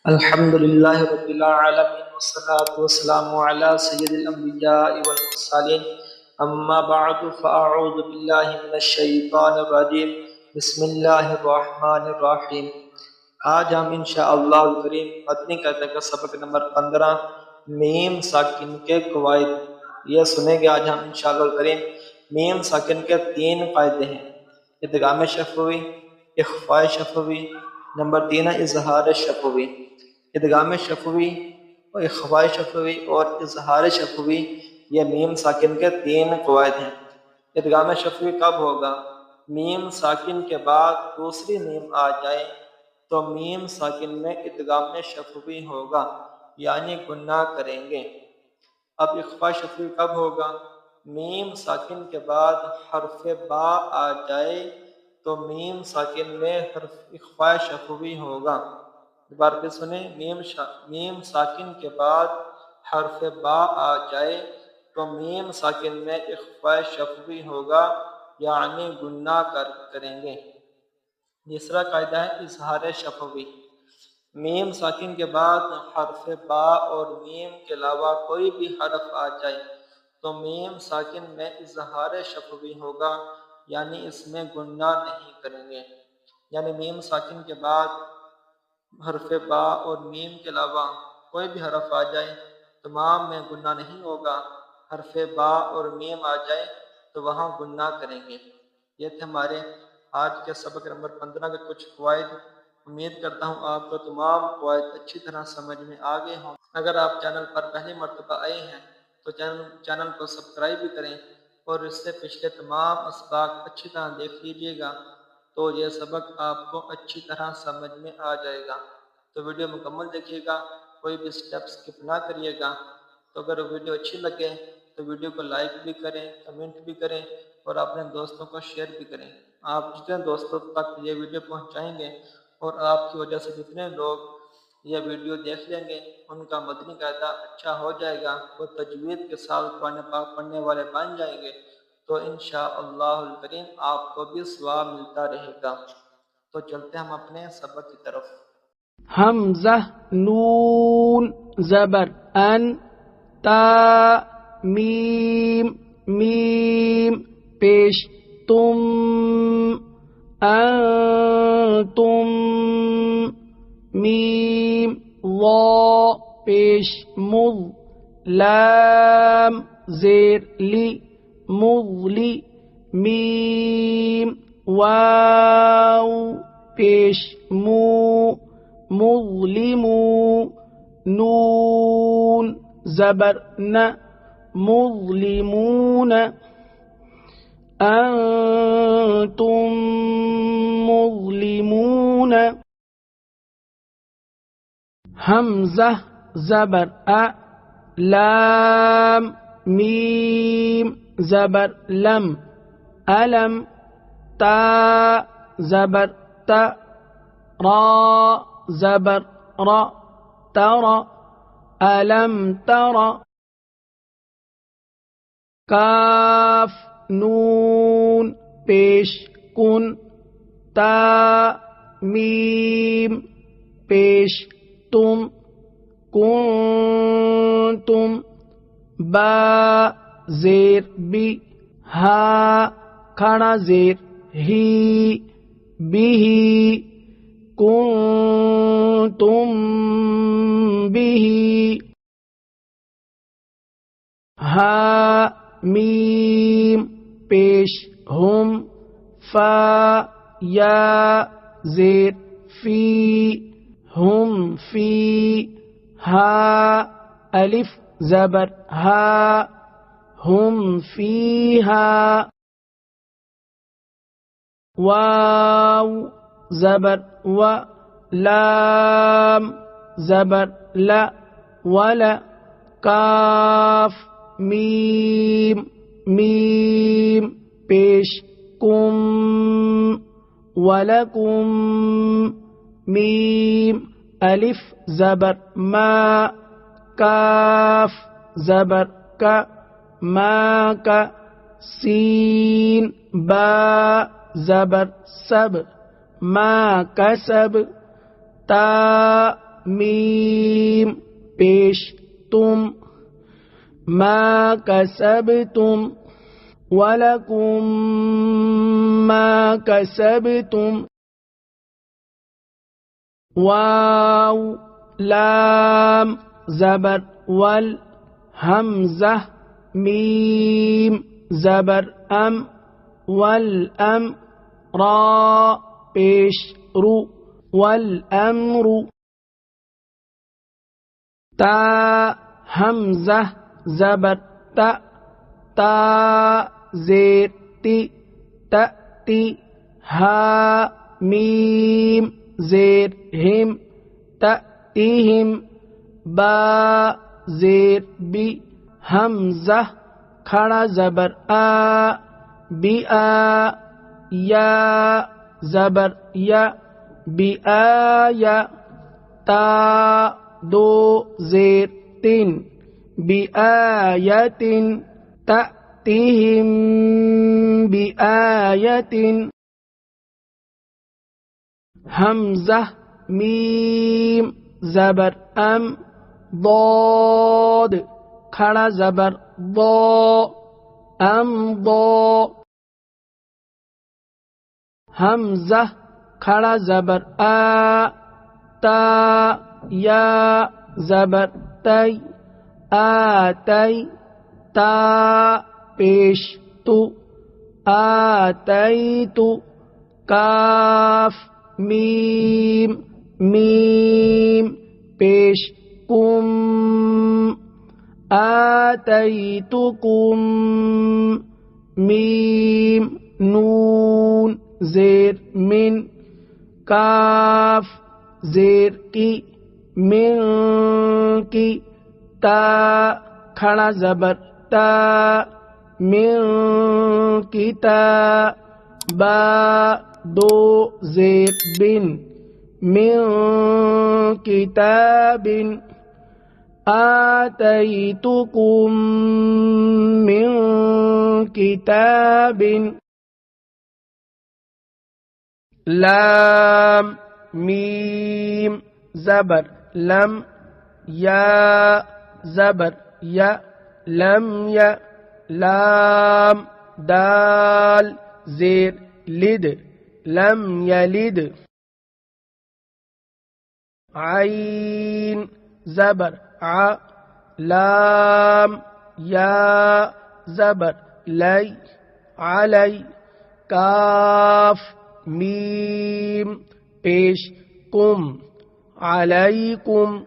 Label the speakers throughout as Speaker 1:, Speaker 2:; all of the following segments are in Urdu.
Speaker 1: الحمد لله رب العالمين والصلاة والسلام على سيد الأنبياء والمرسلين أما بعد فأعوذ بالله من الشيطان الرجيم بسم الله الرحمن الرحيم۔ آج ہم انشاءاللہ الکریم مدنی قاعدہ کا سبق نمبر 15 میم ساکن کے قواعد یہ سنیں گے۔ آج ہم انشاءاللہ الکریم میم ساکن کے 3 قاعدے ہیں: ادغام شفوی، اخفاء شفوی، نمبر 3 ہے اظہار شفوی۔ ادغام شفوی اور اخفاء شفوی اور اظہار شفوی یہ میم ساکن کے 3 قواعد ہیں۔ ادغام شفوی کب ہوگا؟ میم ساکن کے بعد دوسری میم آ جائے تو میم ساکن میں ادغام شفوی ہوگا، یعنی گناہ کریں گے۔ اب اخفاء شفوی کب ہوگا؟ میم ساکن کے بعد حرف با آ جائے تو میم ساکن میں حرف اخفاء شفوی ہوگا۔ دوبارہ پہ سنیں، میم ساکن کے بعد حرف با آ جائے تو میم ساکن میں اخفاء شفوی ہوگا، یعنی گناہ کریں گے۔ تیسرا قاعدہ ہے اظہار شفوی۔ میم ساکن کے بعد حرف با اور میم کے علاوہ کوئی بھی حرف آ جائے تو میم ساکن میں اظہار شفوی ہوگا، یعنی اس میں گناہ نہیں کریں گے۔ یعنی میم ساکن کے بعد حرف با اور میم کے علاوہ کوئی بھی حرف آ جائے تمام میں گناہ نہیں ہوگا، حرف با اور میم آ جائے تو وہاں گناہ کریں گے۔ یہ تھے ہمارے آج کے سبق نمبر 15 کے کچھ قواعد۔ امید کرتا ہوں آپ کو تمام قواعد اچھی طرح سمجھ میں آ گئے ہوں۔ اگر آپ چینل پر پہلی مرتبہ آئے ہیں تو چینل کو سبسکرائب بھی کریں اور اس سے پچھلے تمام اسباق اچھی طرح دیکھ لیجئے گا تو یہ سبق آپ کو اچھی طرح سمجھ میں آ جائے گا۔ تو ویڈیو مکمل دیکھیے گا، کوئی بھی سٹیپ سکپ نہ کریے گا۔ تو اگر ویڈیو اچھی لگے تو ویڈیو کو لائک بھی کریں، کمنٹ بھی کریں اور اپنے دوستوں کو شیئر بھی کریں۔ آپ جتنے دوستوں تک یہ ویڈیو پہنچائیں گے اور آپ کی وجہ سے جتنے لوگ یہ ویڈیو دیکھ لیں گے ان کا مدنی قاعدہ اچھا ہو جائے گا، وہ تجوید کے ساتھ قرآن پاک پڑھنے والے بن جائیں گے تو انشاءاللہ الکریم آپ کو بھی ثواب ملتا رہے گا۔ تو چلتے ہم اپنے سبق کی طرف۔
Speaker 2: حمزہ نون زبر ان تا میم میم پیش تم انتم میم وا پیش مض لام زیر لی مضلی میم واو پیش مو مظلم نون زبر ن مظلمون انتم مظلمون حمزہ زبر ا لام میم زبر لم علم تا زبر تا را زبر را ترى ألم ترى کاف نون پیش کن تا میم پیش تم کنتم با زیر بی ہا کھڑا زیر ہی بھی کنتم به ہا میم پیش ہم فا یا زیر فی ہم فی ہا الف زبر ہا ہم فیہا واو زبر و لام زبر لا ولا کاف میم میم پیش کم ولکم میم الف زبر ما کاف زبر کا ما کا سین با زبر سب ما کسب تا میم پیش تم ما کسبتم وَلَكُمْ مَا كَسَبْتُمْ واو لام زبر ول حمزہ میم زبر ام والام را پیش رو والامر تا حمزہ زبر تا تا زیر تی تأتی ہا میم زیر ہم تأتیہم با زیر بی حمزہ کھڑا زبر آ بی آ یا زبر یا بی آیا تا دو زیر تین بی آیتن تأتیہم بی آیتن حمزہ میم زبر ام ضاد کھڑا زبر ضا ام ضا حمزہ کھڑا زبر آ تا یا زبر تی آتی تا پیش تو آتیت کاف میم میم پیش کم آتیتکم میم نون زیر من کاف زیر کی من کی تا کھڑا زبر تا من کتا با دو زیر بن من کتاب آتیتکم من کتاب لام میم زبر لم یا زبر یا لم یا لام دال زیر لد لم یلد عین زبر ع لام یا زبر لی علی کاف میم پیش کم علیکم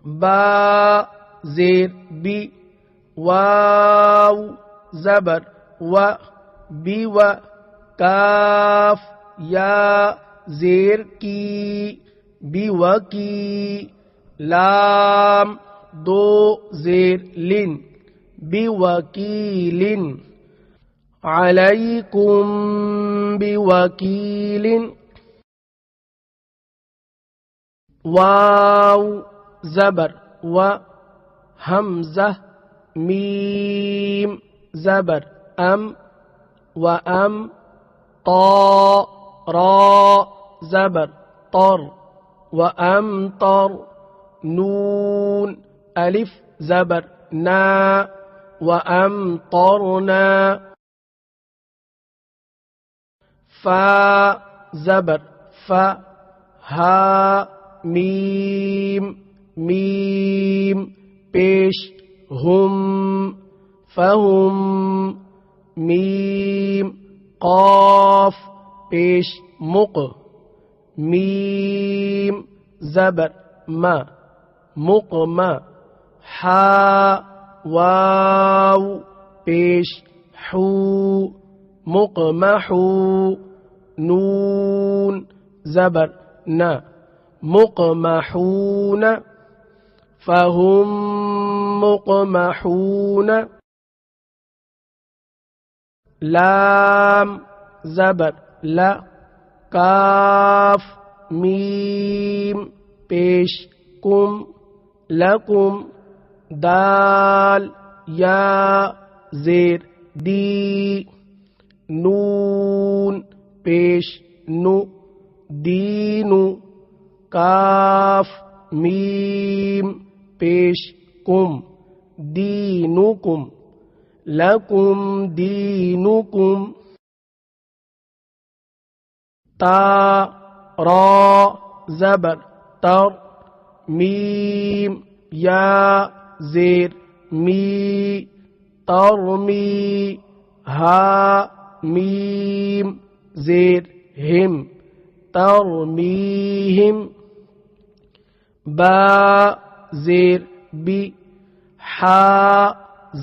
Speaker 2: با زیر بی واو زبر و بی و کاف یا زیر کی بی و کی لام دو زیر لن بی وکیلن علیکم بوکیل واو زبر و حمزہ میم زبر ام و ام طا را زبر طر و ام طر نون الف زبر نا و ام طرنا فا زبر فا ہا میم میم پیش ہم فہم میم قاف پیش مق میم زبر ما مقم حا واو پیش حو مقمحو نون زبر نا مقمحون فهم مقمحون لام زبر لا کاف میم پیش کم لکم دال یا زیر دی نون پیش نو دینو کاف میم پیش کم دینکم لکم دینکم تا را زبر تر میم یا زیر می ترمی ہا میم زیر ہم ترمیہم با زیر بی حا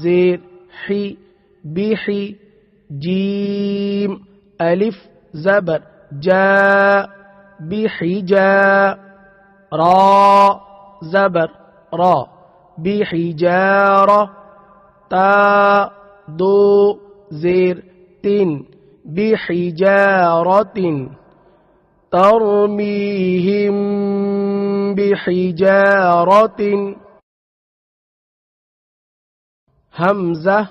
Speaker 2: زیر حی بحی جیم الف زبر جا بحجا را زبر را بحجارة تا دو زیر تن بحجارة ترميهم بحجارة همزة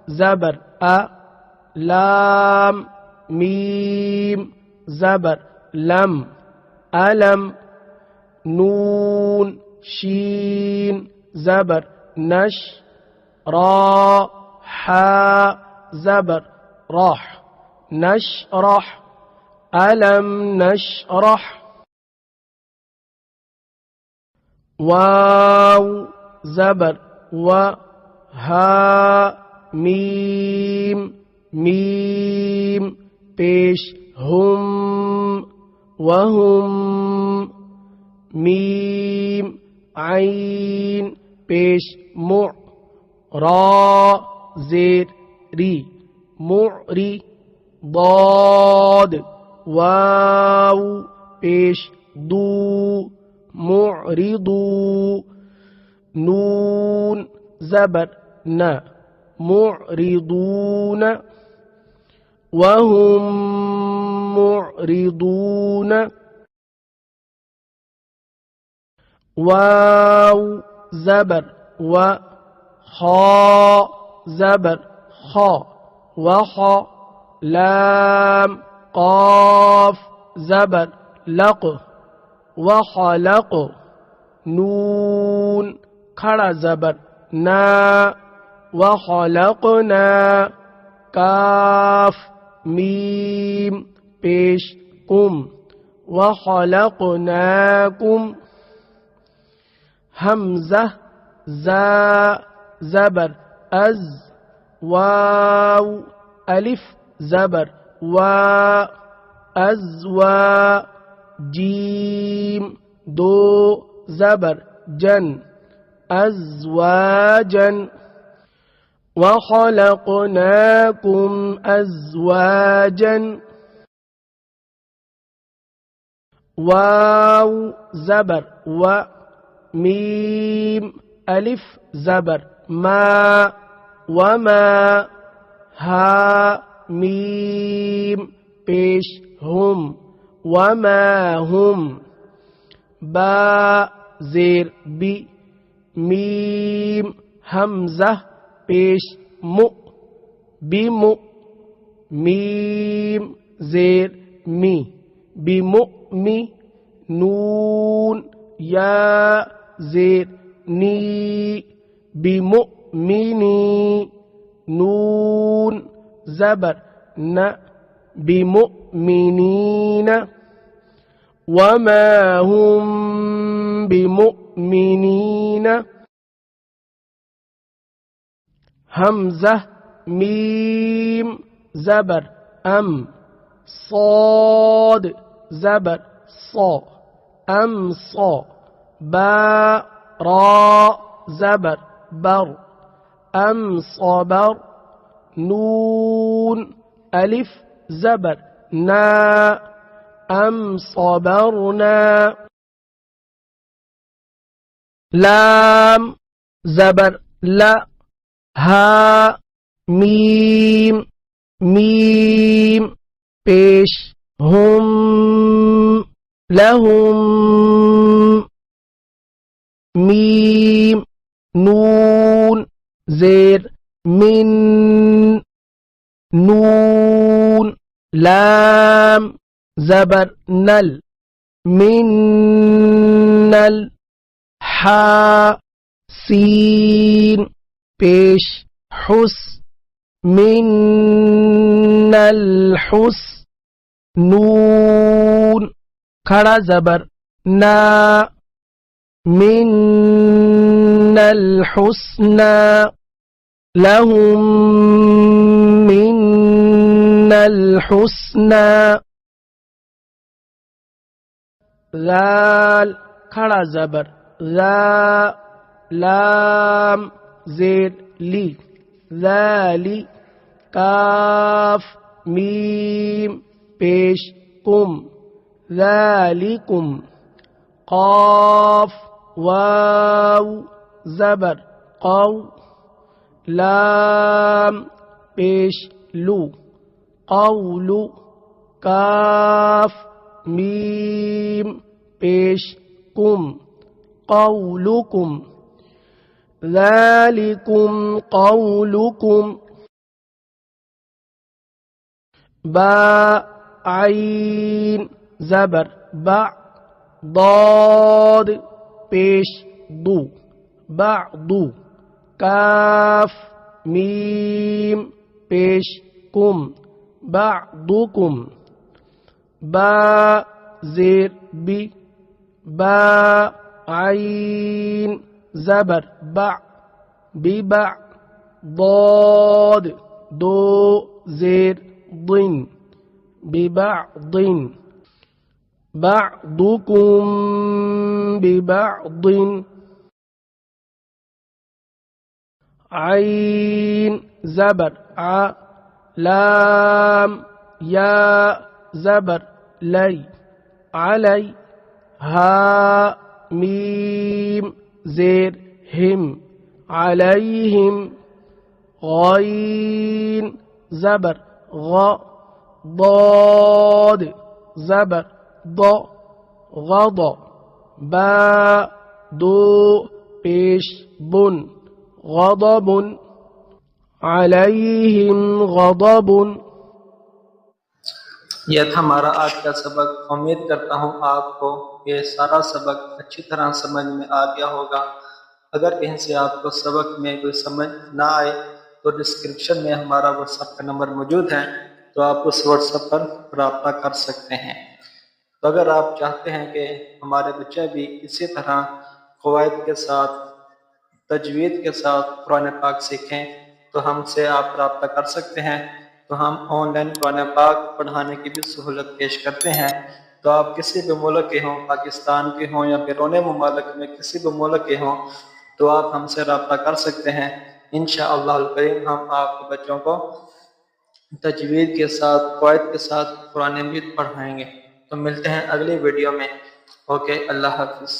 Speaker 2: زبر لام ميم زبر لم ألم نون شين زبر نش را حا زبر راح نشرح ألم نشرح واو زبر و ها میم میم پیش ہم وہم میم عین پیش مع را زیر ری معری ضاد واو پیش دو معرضو نون زبر نا معرضون وهم معرضون واو زبر و خا زبر خا وخا لام قاف زبر لق وخلق نون کھڑا زبر نا وخلقنا کاف میم پیش کم وخلقناکم حمزہ زا زبر از واو الف زبر و ازوا جیم دو زبر جن ازواجا وخلقناكم ازواجا واو زبر و میم الف زبر ما وما ها میم پیش ہم وما ہم با زیر بی میم حمزہ پیش مؤ بمؤ میم زیر می بمؤمی نون یا زیر نی بمؤمنی نون زبر ن بمؤمنین وما هم بمؤمنین حمزہ میم زبر ام صاد زبر صا ام صا با را زبر بر ام صبر نون الف زبر نا ام صبرنا لام زبر لا ها میم میم پیش ہم لہم میم نون زیر من نون لام زبر نل من نل حا سین پیش حس من الحس نون کھڑا زبر نا من الحسنى لهم من الحسنى ذال کھڑا زبر ذا لام زیر لی ذالی کاف میم پیش کم ذالکم قاف واو زبر قو لام پیش لو قولو کاف میم پیش کم قولکم ذالکم قولکم با عین زبر با ضاد پیش دو بعضو کاف میم پیش کم بعضکم با زیر بی با عین زبر با ببع ضاد دو زیر ضن ببعض بعضكم ببعض عين زبر ع لام يا زبر لي علي ها ميم زير هم عليهم غين زبر غ ضاد زبر ض غض با دو پیش بن غضب علیہم غضب.
Speaker 1: یہ تھا ہمارا آج کا سبق. امید کرتا ہوں آپ کو یہ سارا سبق اچھی طرح سمجھ میں آ گیا ہوگا. اگر کہیں سے آپ کو سبق میں کوئی سمجھ نہ آئے تو ڈسکرپشن میں ہمارا واٹس ایپ کا نمبر موجود ہے, تو آپ اس واٹس ایپ پر رابطہ کر سکتے ہیں. تو اگر آپ چاہتے ہیں کہ ہمارے بچے بھی اسی طرح قواعد کے ساتھ تجوید کے ساتھ قرآن پاک سیکھیں تو ہم سے آپ رابطہ کر سکتے ہیں. تو ہم آن لائن قرآن پاک پڑھانے کی بھی سہولت پیش کرتے ہیں. تو آپ کسی بھی ملک کے ہوں, پاکستان کے ہوں یا بیرون ممالک میں کسی بھی ملک کے ہوں, تو آپ ہم سے رابطہ کر سکتے ہیں. انشاءاللہ الکریم ہم آپ کے بچوں کو تجوید کے ساتھ قواعد کے ساتھ قرآن مجید پڑھائیں گے. تو ملتے ہیں اگلی ویڈیو میں. اوکے, اللہ حافظ.